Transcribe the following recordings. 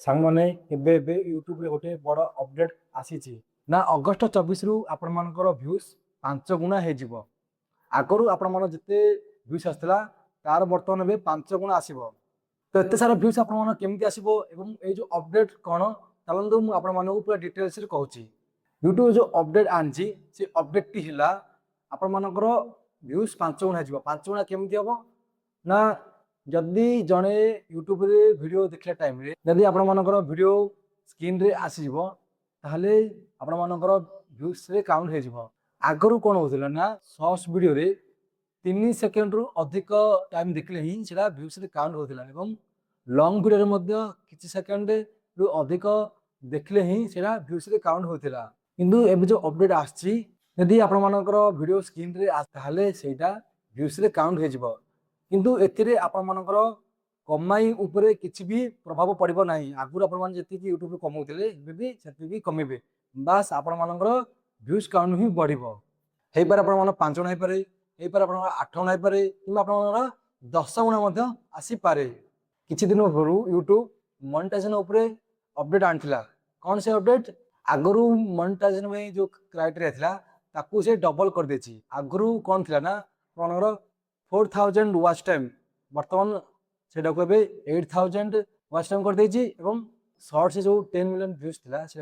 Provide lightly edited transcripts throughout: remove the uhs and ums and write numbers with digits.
ସାଙ୍ଗମାନେ ଏବେ ଏବେ ୟୁଟ୍ୟୁବରେ ଗୋଟେ ବଡ଼ ଅପଡେଟ୍ ଆସିଛି ନା ଅଗଷ୍ଟ 24 ରୁ ଆପଣମାନଙ୍କର ଭ୍ୟୁଜ୍ 5 ଗୁଣା ହେଇଯିବ। ଆଗରୁ ଆପଣଙ୍କର ଯେତେ ଭ୍ୟୁଜ୍ ଆସିଥିଲା ତାର ବର୍ତ୍ତମାନ ଏବେ 5 ଗୁଣା ଆସିବ। ତ ଏତେ ସାରା ଭ୍ୟୁଜ୍ ଆପଣଙ୍କର କେମିତି ଆସିବ ଏବଂ ଏଇ ଯେଉଁ ଅପଡେଟ୍ କ'ଣ ଚାଲନ୍ତୁ ମୁଁ ଆପଣମାନଙ୍କୁ ପୁରା ଡିଟେଲ୍ସରେ କହୁଛି। ୟୁଟ୍ୟୁବ ଯେଉଁ ଅପଡେଟ୍ ଆଣିଛି ସେ ଅପଡେଟ୍ଟି ହେଲା ଆପଣମାନଙ୍କର ଭ୍ୟୁଜ୍ 5 ଗୁଣା ହେଇଯିବ। 5 ଗୁଣା କେମିତି ହେବ ନା जदि जड़े यूट्यूब वीडियो देखला टाइम रे जदि आपण मानकर वीडियो स्क्रीन रे आसीजिव ताहले आपण मानकर व्यूज रे काउंट हे जिवो। आगरु कोन होतला ना शॉर्ट्स वीडियो रे 3 सेकंड रु अधिक टाइम देखले ही सेला व्यूज रे काउंट होतला एवं लॉन्ग वीडियो रे मध्य किछि सेकंड रु अधिक देखले ही सेला व्यूज रे काउंट होतला। किंतु एबे जो अपडेट आछि यदि आपण मानकर वीडियो स्क्रीन रे ताहले सेटा व्यूज रे काउंट हे जिवो। किंतु एथिरे आपण मानकर कमाई उपरे किछि भी प्रभाव पड़िबो नाही। आगुर आपण मान जति कि यूट्यूब कमाउथिले एबे भी सेति भी कमिबे बास आपण मानकर व्यूज काउंट ही बढ़िबो। हेइ पारे आपण मान 5 गुणा हे पारे हेइ पारे आपण 8 गुणा हे पारे किंबा आपण 10 गुणा मध्ये आसी पारे। किछि दिन भरू यूट्यूब मोनेटाइजेशन उपरे अपडेट आनथिला। कोन से अपडेट आगरु मोनेटाइजेशन में जो क्राइटेरिया थिला ताकू से डबल कर देछि। आगरु कोन थिला ना आपनकर 4000 वाच टाइम बर्तमान से 8000 वाच टाइम कर देछि एवं शॉर्ट से जो 10 मिलियन व्यूज थिला से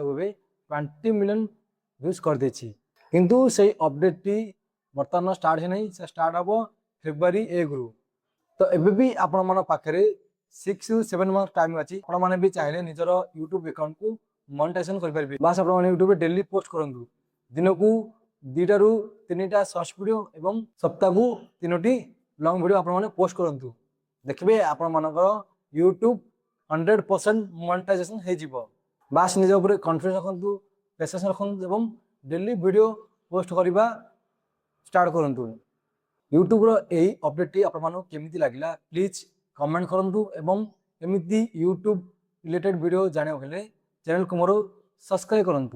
20 मिलियन व्यूज कर देछि। किंतु से अपडेट टी बर्तमान स्टार्ट है नहीं से स्टार्ट हबो फेब्रुआरी 1 रु। तो एबे भी आपण मन पाखरे 6 टू 7 मंथ टाइम अछि। आपण माने भी चाहिले निजर यूट्यूब अकाउंट को मोनेटाइजेशन कर परबे। बस आपण माने यूट्यूब पे डेली पोस्ट करंतु दिन को 2 रु 3 शॉर्ट्स वीडियो एवं सप्ताह को 3 लॉन्ग वीडियो आपण माने पोस्ट करंतु देखबे आपण मानकर यूट्यूब 100% मोनेटाइजेशन हे जिवो। बास निज ऊपर कॉन्फिडेंस रखंतु पेशेंस रखंतु एवं डेली वीडियो पोस्ट करबा स्टार्ट करंतु। यूट्यूब रो एही अपडेट टी आपण मानको केमिति लागिला प्लीज कमेंट करंतु एवं एमिति यूट्यूब रिलेटेड वीडियो जाने हेले चैनल को मोर सब्सक्राइब करंतु।